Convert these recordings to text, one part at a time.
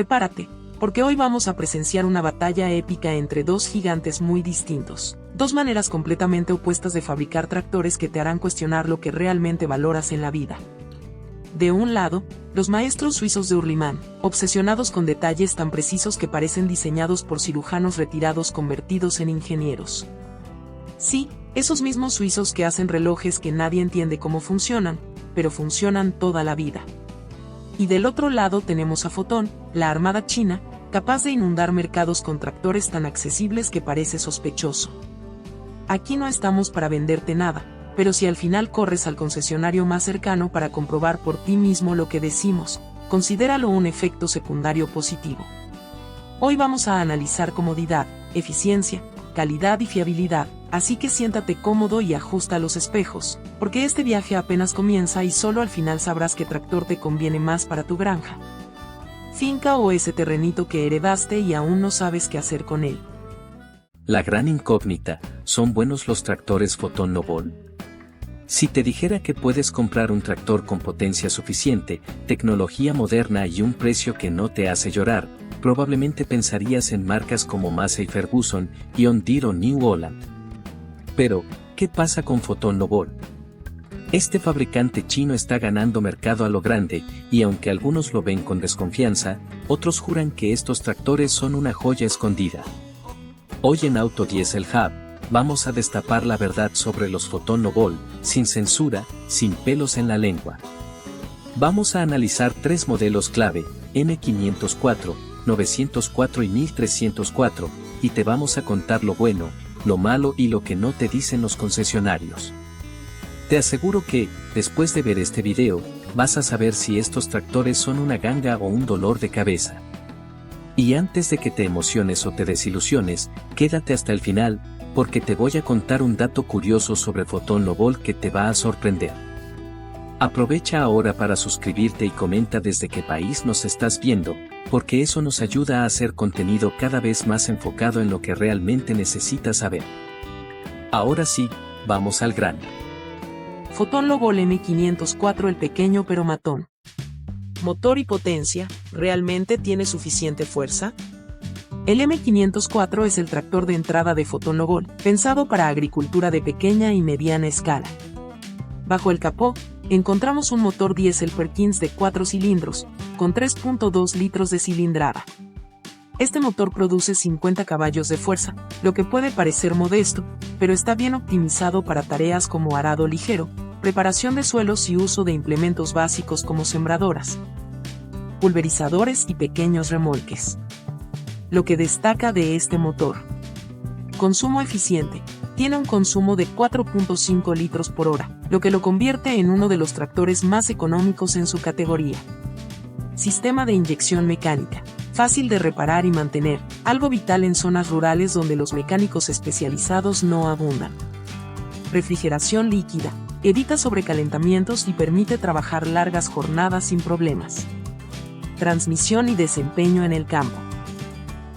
Prepárate, porque hoy vamos a presenciar una batalla épica entre dos gigantes muy distintos. Dos maneras completamente opuestas de fabricar tractores que te harán cuestionar lo que realmente valoras en la vida. De un lado, los maestros suizos de Hürlimann, obsesionados con detalles tan precisos que parecen diseñados por cirujanos retirados convertidos en ingenieros. Sí, esos mismos suizos que hacen relojes que nadie entiende cómo funcionan, pero funcionan toda la vida. Y del otro lado tenemos a Foton, la armada china, capaz de inundar mercados con tractores tan accesibles que parece sospechoso. Aquí no estamos para venderte nada, pero si al final corres al concesionario más cercano para comprobar por ti mismo lo que decimos, considéralo un efecto secundario positivo. Hoy vamos a analizar comodidad, eficiencia, calidad y fiabilidad, así que siéntate cómodo y ajusta los espejos, porque este viaje apenas comienza y solo al final sabrás qué tractor te conviene más para tu granja, finca o ese terrenito que heredaste y aún no sabes qué hacer con él. La gran incógnita, ¿son buenos los tractores Foton Novol? Si te dijera que puedes comprar un tractor con potencia suficiente, tecnología moderna y un precio que no te hace llorar, probablemente pensarías en marcas como Massey Ferguson, John Deere o New Holland. Pero, ¿qué pasa con Foton Novol? Este fabricante chino está ganando mercado a lo grande, y aunque algunos lo ven con desconfianza, otros juran que estos tractores son una joya escondida. Hoy en Auto Diesel Hub, vamos a destapar la verdad sobre los Foton Novol, sin censura, sin pelos en la lengua. Vamos a analizar tres modelos clave, M504, 904 y 1304, y te vamos a contar lo bueno, lo malo y lo que no te dicen los concesionarios. Te aseguro que, después de ver este video, vas a saber si estos tractores son una ganga o un dolor de cabeza. Y antes de que te emociones o te desilusiones, quédate hasta el final, porque te voy a contar un dato curioso sobre Foton Novol que te va a sorprender. Aprovecha ahora para suscribirte y comenta desde qué país nos estás viendo, porque eso nos ayuda a hacer contenido cada vez más enfocado en lo que realmente necesitas saber. Ahora sí, vamos al grano. Foton Novol M504, el pequeño pero matón. Motor y potencia, ¿realmente tiene suficiente fuerza? El M504 es el tractor de entrada de Foton Novol, pensado para agricultura de pequeña y mediana escala. Bajo el capó, encontramos un motor diésel Perkins de 4 cilindros, con 3.2 litros de cilindrada. Este motor produce 50 caballos de fuerza, lo que puede parecer modesto, pero está bien optimizado para tareas como arado ligero, preparación de suelos y uso de implementos básicos como sembradoras, pulverizadores y pequeños remolques. Lo que destaca de este motor: consumo eficiente. Tiene un consumo de 4.5 litros por hora, lo que lo convierte en uno de los tractores más económicos en su categoría. Sistema de inyección mecánica. Fácil de reparar y mantener, algo vital en zonas rurales donde los mecánicos especializados no abundan. Refrigeración líquida. Evita sobrecalentamientos y permite trabajar largas jornadas sin problemas. Transmisión y desempeño en el campo.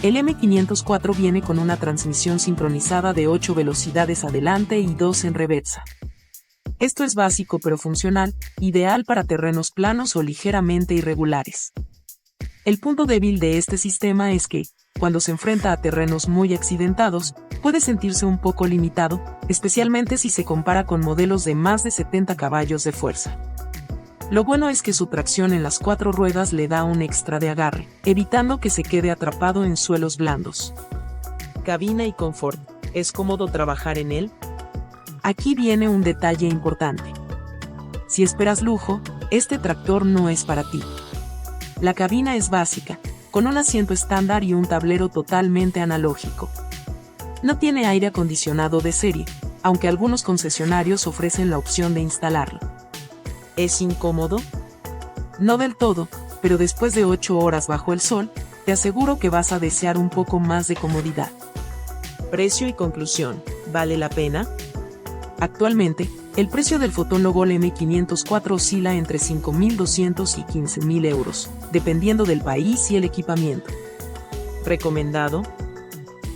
El M504 viene con una transmisión sincronizada de 8 velocidades adelante y 2 en reversa. Esto es básico pero funcional, ideal para terrenos planos o ligeramente irregulares. El punto débil de este sistema es que, cuando se enfrenta a terrenos muy accidentados, puede sentirse un poco limitado, especialmente si se compara con modelos de más de 70 caballos de fuerza. Lo bueno es que su tracción en las 4 ruedas le da un extra de agarre, evitando que se quede atrapado en suelos blandos. Cabina y confort. ¿Es cómodo trabajar en él? Aquí viene un detalle importante. Si esperas lujo, este tractor no es para ti. La cabina es básica, con un asiento estándar y un tablero totalmente analógico. No tiene aire acondicionado de serie, aunque algunos concesionarios ofrecen la opción de instalarlo. ¿Es incómodo? No del todo, pero después de 8 horas bajo el sol, te aseguro que vas a desear un poco más de comodidad. Precio y conclusión, ¿vale la pena? Actualmente, el precio del Foton Novol M504 oscila entre 5.200 y 15.000 euros, dependiendo del país y el equipamiento. ¿Recomendado?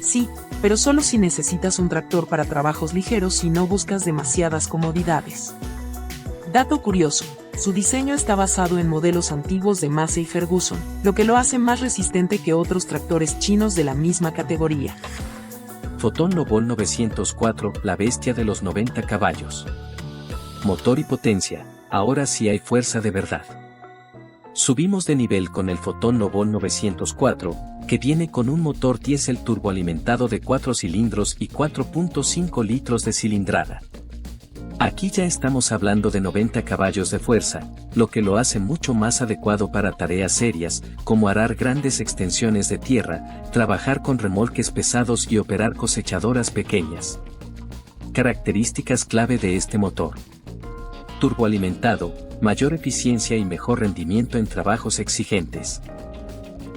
Sí, pero solo si necesitas un tractor para trabajos ligeros y no buscas demasiadas comodidades. Dato curioso, Su diseño está basado en modelos antiguos de Massey Ferguson, lo que lo hace más resistente que otros tractores chinos de la misma categoría. Foton Lobol 904, la bestia de los 90 caballos. Motor y potencia, ahora sí hay fuerza de verdad. Subimos de nivel con el Foton Lobol 904, que viene con un motor diésel turboalimentado de 4 cilindros y 4.5 litros de cilindrada. Aquí ya estamos hablando de 90 caballos de fuerza, lo que lo hace mucho más adecuado para tareas serias, como arar grandes extensiones de tierra, trabajar con remolques pesados y operar cosechadoras pequeñas. Características clave de este motor: turboalimentado, mayor eficiencia y mejor rendimiento en trabajos exigentes.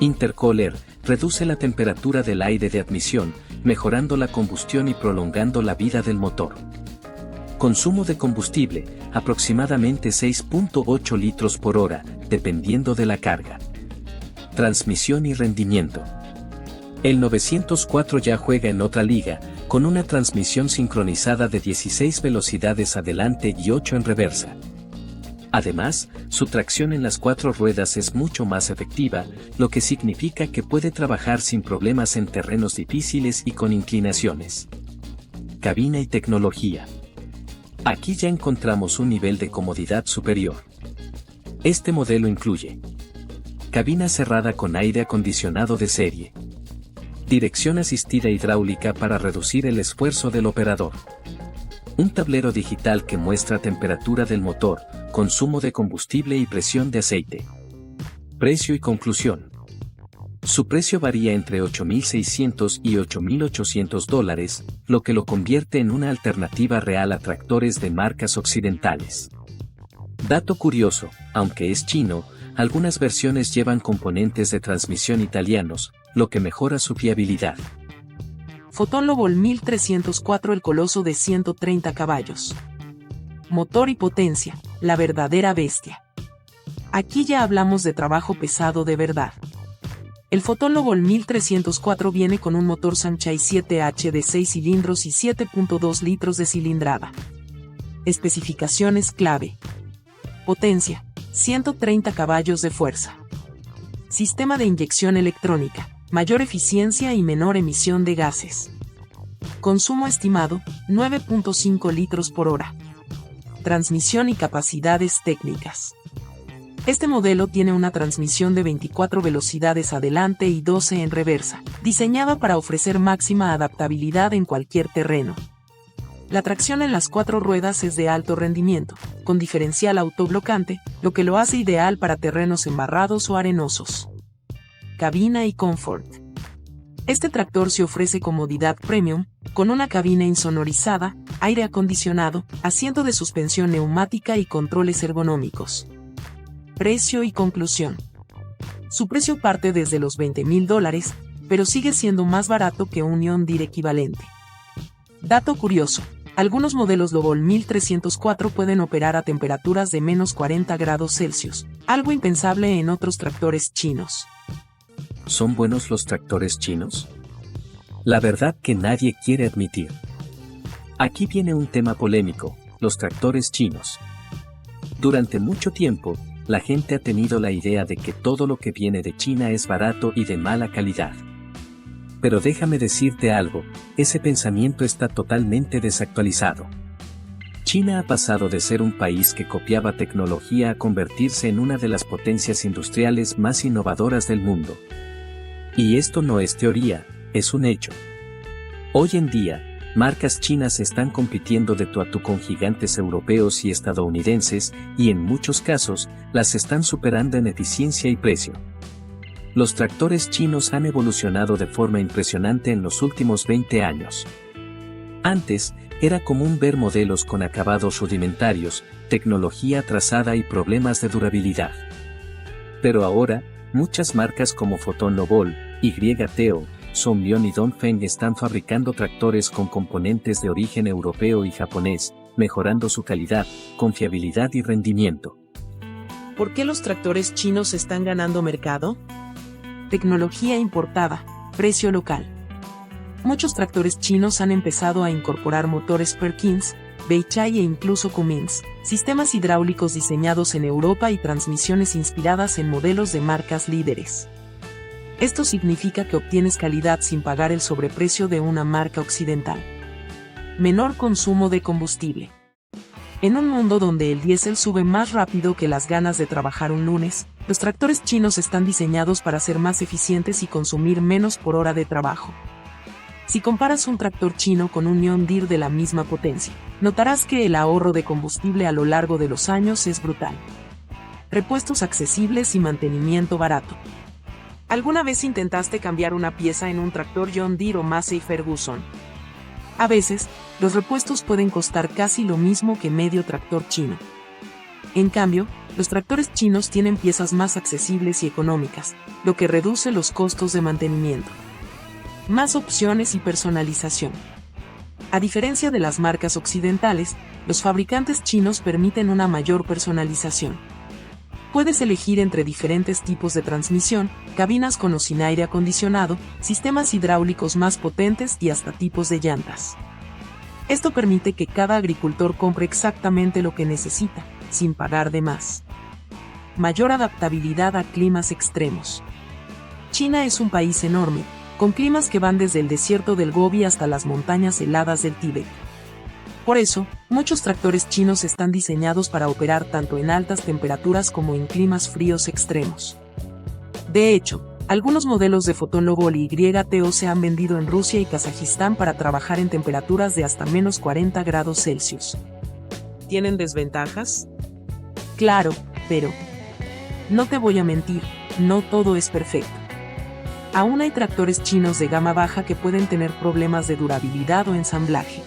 Intercooler, reduce la temperatura del aire de admisión, mejorando la combustión y prolongando la vida del motor. Consumo de combustible, aproximadamente 6.8 litros por hora, dependiendo de la carga. Transmisión y rendimiento. El 904 ya juega en otra liga, con una transmisión sincronizada de 16 velocidades adelante y 8 en reversa. Además, su tracción en las 4 ruedas es mucho más efectiva, lo que significa que puede trabajar sin problemas en terrenos difíciles y con inclinaciones. Cabina y tecnología. Aquí ya encontramos un nivel de comodidad superior. Este modelo incluye cabina cerrada con aire acondicionado de serie, dirección asistida hidráulica para reducir el esfuerzo del operador, un tablero digital que muestra temperatura del motor, consumo de combustible y presión de aceite. Precio y conclusión. Su precio varía entre $8.600 y $8.800, lo que lo convierte en una alternativa real a tractores de marcas occidentales. Dato curioso, aunque es chino, algunas versiones llevan componentes de transmisión italianos, lo que mejora su fiabilidad. Foton Lobol 1304, el coloso de 130 caballos. Motor y potencia, la verdadera bestia. Aquí ya hablamos de trabajo pesado de verdad. El Foton Lobol 1304 viene con un motor Sankei 7H de 6 cilindros y 7.2 litros de cilindrada. Especificaciones clave. Potencia, 130 caballos de fuerza. Sistema de inyección electrónica, mayor eficiencia y menor emisión de gases. Consumo estimado, 9.5 litros por hora. Transmisión y capacidades técnicas. Este modelo tiene una transmisión de 24 velocidades adelante y 12 en reversa, diseñada para ofrecer máxima adaptabilidad en cualquier terreno. La tracción en las 4 ruedas es de alto rendimiento, con diferencial autoblocante, lo que lo hace ideal para terrenos embarrados o arenosos. Cabina y confort. Este tractor se ofrece comodidad premium, con una cabina insonorizada, aire acondicionado, asiento de suspensión neumática y controles ergonómicos. Precio y conclusión. Su precio parte desde los $20.000, pero sigue siendo más barato que un John Deere equivalente. Dato curioso, algunos modelos Lobol 1304 pueden operar a temperaturas de menos 40 grados Celsius, algo impensable en otros tractores chinos. ¿Son buenos los tractores chinos? La verdad que nadie quiere admitir. Aquí viene un tema polémico, los tractores chinos. Durante mucho tiempo, la gente ha tenido la idea de que todo lo que viene de China es barato y de mala calidad. Pero déjame decirte algo, ese pensamiento está totalmente desactualizado. China ha pasado de ser un país que copiaba tecnología a convertirse en una de las potencias industriales más innovadoras del mundo. Y esto no es teoría, es un hecho. Hoy en día, marcas chinas están compitiendo de tú a tú con gigantes europeos y estadounidenses, y en muchos casos, las están superando en eficiencia y precio. Los tractores chinos han evolucionado de forma impresionante en los últimos 20 años. Antes, era común ver modelos con acabados rudimentarios, tecnología atrasada y problemas de durabilidad. Pero ahora, muchas marcas como Foton Lobol, YTO, Songbyon y Dongfeng están fabricando tractores con componentes de origen europeo y japonés, mejorando su calidad, confiabilidad y rendimiento. ¿Por qué los tractores chinos están ganando mercado? Tecnología importada, precio local. Muchos tractores chinos han empezado a incorporar motores Perkins, Weichai e incluso Cummins, sistemas hidráulicos diseñados en Europa y transmisiones inspiradas en modelos de marcas líderes. Esto significa que obtienes calidad sin pagar el sobreprecio de una marca occidental. Menor consumo de combustible. En un mundo donde el diésel sube más rápido que las ganas de trabajar un lunes, los tractores chinos están diseñados para ser más eficientes y consumir menos por hora de trabajo. Si comparas un tractor chino con un John Deere de la misma potencia, notarás que el ahorro de combustible a lo largo de los años es brutal. Repuestos accesibles y mantenimiento barato. ¿Alguna vez intentaste cambiar una pieza en un tractor John Deere o Massey Ferguson? A veces, los repuestos pueden costar casi lo mismo que medio tractor chino. En cambio, los tractores chinos tienen piezas más accesibles y económicas, lo que reduce los costos de mantenimiento. Más opciones y personalización. A diferencia de las marcas occidentales, los fabricantes chinos permiten una mayor personalización. Puedes elegir entre diferentes tipos de transmisión, cabinas con o sin aire acondicionado, sistemas hidráulicos más potentes y hasta tipos de llantas. Esto permite que cada agricultor compre exactamente lo que necesita, sin pagar de más. Mayor adaptabilidad a climas extremos. China es un país enorme, con climas que van desde el desierto del Gobi hasta las montañas heladas del Tíbet. Por eso, muchos tractores chinos están diseñados para operar tanto en altas temperaturas como en climas fríos extremos. De hecho, algunos modelos de Foton Lobol y YTO se han vendido en Rusia y Kazajistán para trabajar en temperaturas de hasta menos 40 grados Celsius. ¿Tienen desventajas? Claro, pero no te voy a mentir, no todo es perfecto. Aún hay tractores chinos de gama baja que pueden tener problemas de durabilidad o ensamblaje.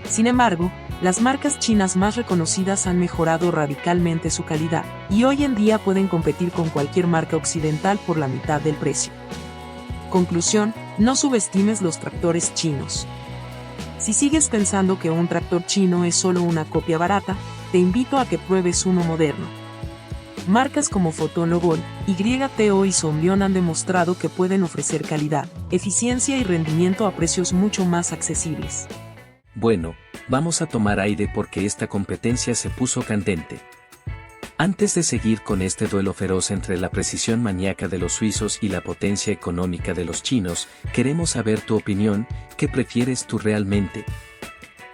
Sin embargo, las marcas chinas más reconocidas han mejorado radicalmente su calidad, y hoy en día pueden competir con cualquier marca occidental por la mitad del precio. Conclusión: no subestimes los tractores chinos. Si sigues pensando que un tractor chino es solo una copia barata, te invito a que pruebes uno moderno. Marcas como Foton Lobol, YTO y Sonbion han demostrado que pueden ofrecer calidad, eficiencia y rendimiento a precios mucho más accesibles. Bueno, vamos a tomar aire porque esta competencia se puso candente. Antes de seguir con este duelo feroz entre la precisión maníaca de los suizos y la potencia económica de los chinos, queremos saber tu opinión. ¿Qué prefieres tú realmente?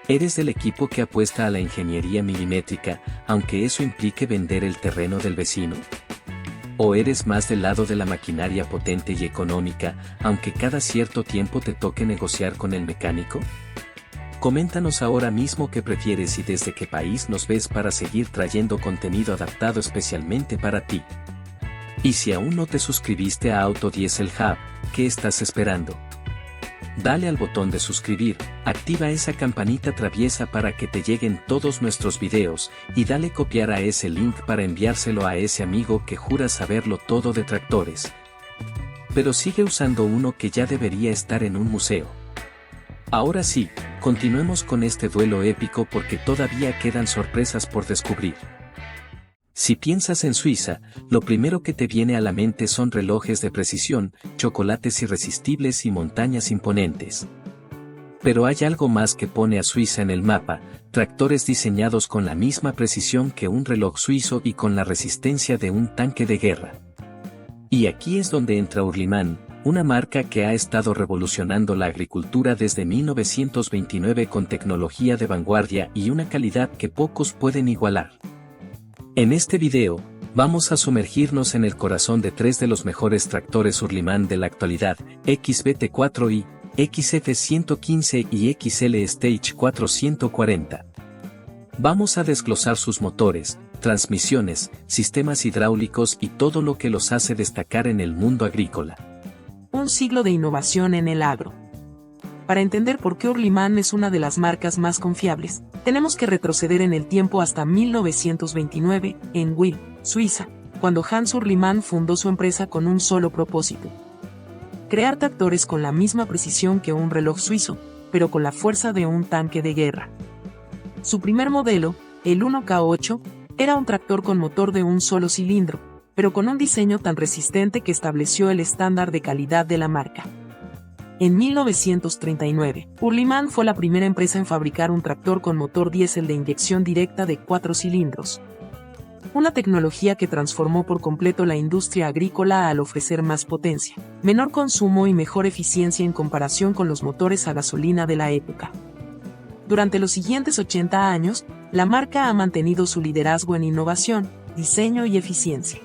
¿Eres del equipo que apuesta a la ingeniería milimétrica, aunque eso implique vender el terreno del vecino? ¿O eres más del lado de la maquinaria potente y económica, aunque cada cierto tiempo te toque negociar con el mecánico? Coméntanos ahora mismo qué prefieres y desde qué país nos ves para seguir trayendo contenido adaptado especialmente para ti. Y si aún no te suscribiste a Auto Diesel Hub, ¿qué estás esperando? Dale al botón de suscribir, activa esa campanita traviesa para que te lleguen todos nuestros videos, y dale copiar a ese link para enviárselo a ese amigo que jura saberlo todo de tractores. Pero sigue usando uno que ya debería estar en un museo. Ahora sí, continuemos con este duelo épico porque todavía quedan sorpresas por descubrir. Si piensas en Suiza, lo primero que te viene a la mente son relojes de precisión, chocolates irresistibles y montañas imponentes. Pero hay algo más que pone a Suiza en el mapa: tractores diseñados con la misma precisión que un reloj suizo y con la resistencia de un tanque de guerra. Y aquí es donde entra Hürlimann, una marca que ha estado revolucionando la agricultura desde 1929 con tecnología de vanguardia y una calidad que pocos pueden igualar. En este video, vamos a sumergirnos en el corazón de tres de los mejores tractores Hürlimann de la actualidad: XBT4i, XF115 y XL Stage 440. Vamos a desglosar sus motores, transmisiones, sistemas hidráulicos y todo lo que los hace destacar en el mundo agrícola. Un siglo de innovación en el agro. Para entender por qué Hürlimann es una de las marcas más confiables, tenemos que retroceder en el tiempo hasta 1929, en Wil, Suiza, cuando Hans Hürlimann fundó su empresa con un solo propósito: crear tractores con la misma precisión que un reloj suizo, pero con la fuerza de un tanque de guerra. Su primer modelo, el 1K8, era un tractor con motor de un solo cilindro, pero con un diseño tan resistente que estableció el estándar de calidad de la marca. En 1939, Hurliman fue la primera empresa en fabricar un tractor con motor diésel de inyección directa de 4 cilindros. Una tecnología que transformó por completo la industria agrícola al ofrecer más potencia, menor consumo y mejor eficiencia en comparación con los motores a gasolina de la época. Durante los siguientes 80 años, la marca ha mantenido su liderazgo en innovación, diseño y eficiencia.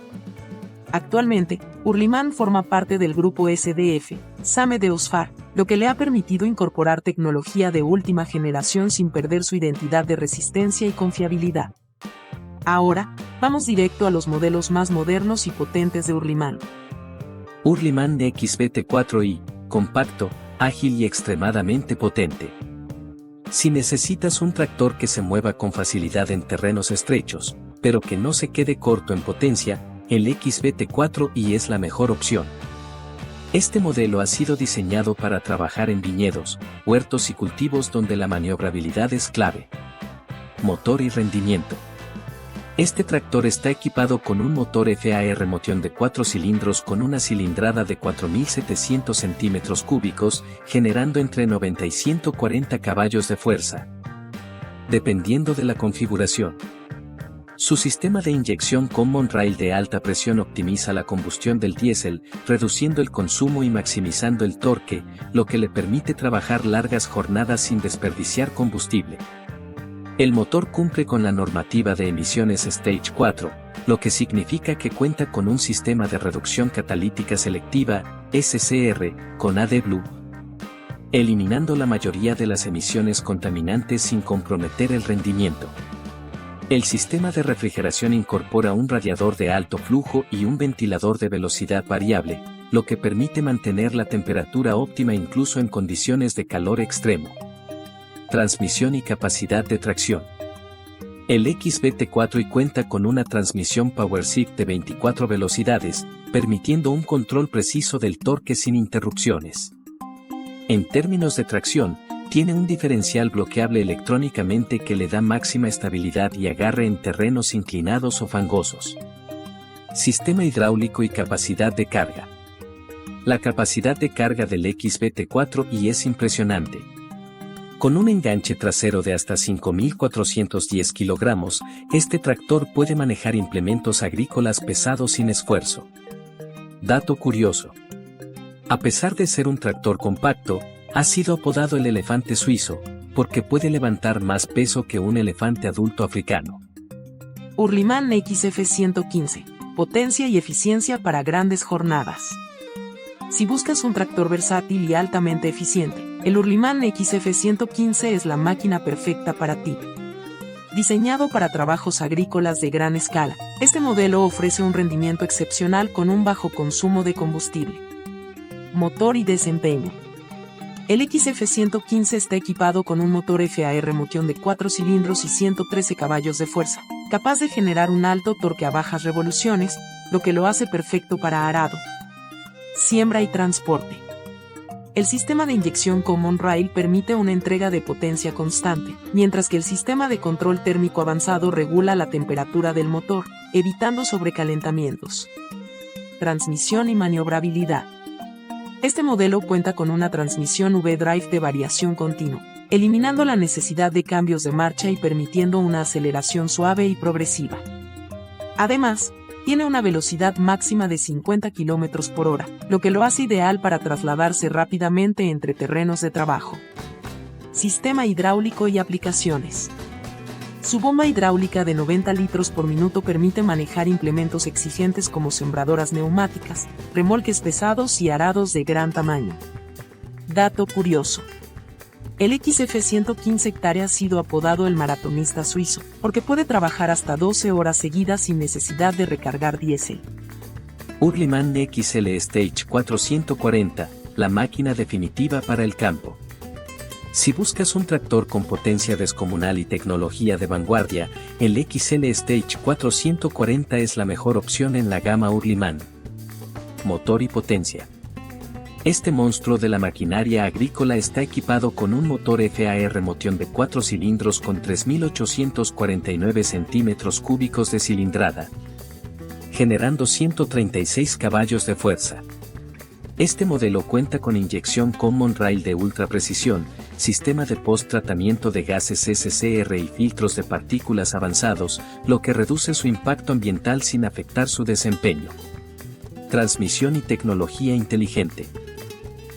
Actualmente, Hurliman forma parte del grupo SDF, SAME de USFAR, lo que le ha permitido incorporar tecnología de última generación sin perder su identidad de resistencia y confiabilidad. Ahora, vamos directo a los modelos más modernos y potentes de Hurliman. Hurliman XBT4i, compacto, ágil y extremadamente potente. Si necesitas un tractor que se mueva con facilidad en terrenos estrechos, pero que no se quede corto en potencia, el XBT4i es la mejor opción. Este modelo ha sido diseñado para trabajar en viñedos, huertos y cultivos donde la maniobrabilidad es clave. Motor y rendimiento. Este tractor está equipado con un motor FAR Motion de 4 cilindros con una cilindrada de 4.700 centímetros cúbicos, generando entre 90 y 140 caballos de fuerza, dependiendo de la configuración. Su sistema de inyección Common Rail de alta presión optimiza la combustión del diésel, reduciendo el consumo y maximizando el torque, lo que le permite trabajar largas jornadas sin desperdiciar combustible. El motor cumple con la normativa de emisiones Stage 4, lo que significa que cuenta con un sistema de reducción catalítica selectiva, SCR, con AdBlue, eliminando la mayoría de las emisiones contaminantes sin comprometer el rendimiento. El sistema de refrigeración incorpora un radiador de alto flujo y un ventilador de velocidad variable, lo que permite mantener la temperatura óptima incluso en condiciones de calor extremo. Transmisión y capacidad de tracción. El XBT4i cuenta con una transmisión PowerShift de 24 velocidades, permitiendo un control preciso del torque sin interrupciones. En términos de tracción, tiene un diferencial bloqueable electrónicamente que le da máxima estabilidad y agarre en terrenos inclinados o fangosos. Sistema hidráulico y capacidad de carga. La capacidad de carga del XBT4i es impresionante. Con un enganche trasero de hasta 5.410 kilogramos, este tractor puede manejar implementos agrícolas pesados sin esfuerzo. Dato curioso. A pesar de ser un tractor compacto, ha sido apodado el elefante suizo, porque puede levantar más peso que un elefante adulto africano. Hurliman XF115, potencia y eficiencia para grandes jornadas. Si buscas un tractor versátil y altamente eficiente, el Hurliman XF115 es la máquina perfecta para ti. Diseñado para trabajos agrícolas de gran escala, este modelo ofrece un rendimiento excepcional con un bajo consumo de combustible. Motor y desempeño. El XF115 está equipado con un motor FAR Motion de 4 cilindros y 113 caballos de fuerza, capaz de generar un alto torque a bajas revoluciones, lo que lo hace perfecto para arado, siembra y transporte. El sistema de inyección Common Rail permite una entrega de potencia constante, mientras que el sistema de control térmico avanzado regula la temperatura del motor, evitando sobrecalentamientos. Transmisión y maniobrabilidad. Este modelo cuenta con una transmisión V-Drive de variación continua, eliminando la necesidad de cambios de marcha y permitiendo una aceleración suave y progresiva. Además, tiene una velocidad máxima de 50 km por hora, lo que lo hace ideal para trasladarse rápidamente entre terrenos de trabajo. Sistema hidráulico y aplicaciones. Su bomba hidráulica de 90 litros por minuto permite manejar implementos exigentes como sembradoras neumáticas, remolques pesados y arados de gran tamaño. Dato curioso. El XF115 ha sido apodado el maratonista suizo, porque puede trabajar hasta 12 horas seguidas sin necesidad de recargar diésel. Hurliman XL Stage 440, la máquina definitiva para el campo. Si buscas un tractor con potencia descomunal y tecnología de vanguardia, el XL Stage 440 es la mejor opción en la gama Hurliman. Motor y potencia. Este monstruo de la maquinaria agrícola está equipado con un motor FAR Motion de 4 cilindros con 3.849 centímetros cúbicos de cilindrada, generando 136 caballos de fuerza. Este modelo cuenta con inyección Common Rail de ultra precisión, sistema de post-tratamiento de gases SCR y filtros de partículas avanzados, lo que reduce su impacto ambiental sin afectar su desempeño. Transmisión y tecnología inteligente.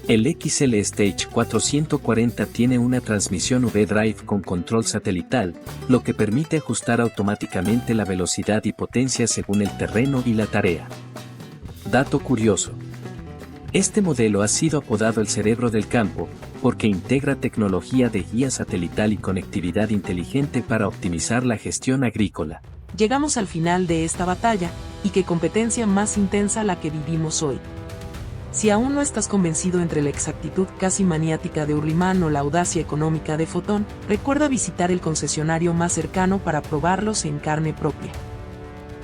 El XL Stage 440 tiene una transmisión V-Drive con control satelital, lo que permite ajustar automáticamente la velocidad y potencia según el terreno y la tarea. Dato curioso. Este modelo ha sido apodado el cerebro del campo, porque integra tecnología de guía satelital y conectividad inteligente para optimizar la gestión agrícola. Llegamos al final de esta batalla, y qué competencia más intensa la que vivimos hoy. Si aún no estás convencido entre la exactitud casi maniática de Urliman o la audacia económica de Foton, recuerda visitar el concesionario más cercano para probarlos en carne propia.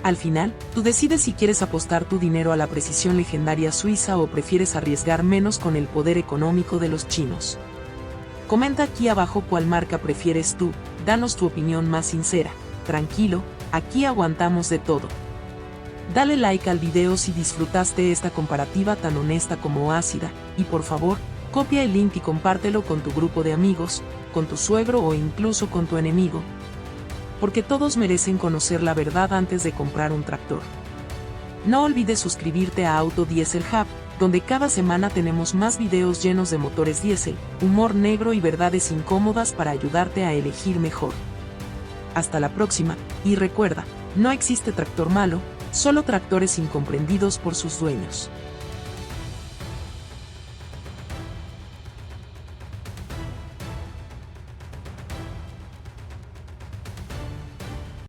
Al final, tú decides si quieres apostar tu dinero a la precisión legendaria suiza o prefieres arriesgar menos con el poder económico de los chinos. Comenta aquí abajo cuál marca prefieres tú, danos tu opinión más sincera. Tranquilo, aquí aguantamos de todo. Dale like al video si disfrutaste esta comparativa tan honesta como ácida, y por favor, copia el link y compártelo con tu grupo de amigos, con tu suegro o incluso con tu enemigo. Porque todos merecen conocer la verdad antes de comprar un tractor. No olvides suscribirte a Auto Diesel Hub, donde cada semana tenemos más videos llenos de motores diésel, humor negro y verdades incómodas para ayudarte a elegir mejor. Hasta la próxima, y recuerda, no existe tractor malo, solo tractores incomprendidos por sus dueños.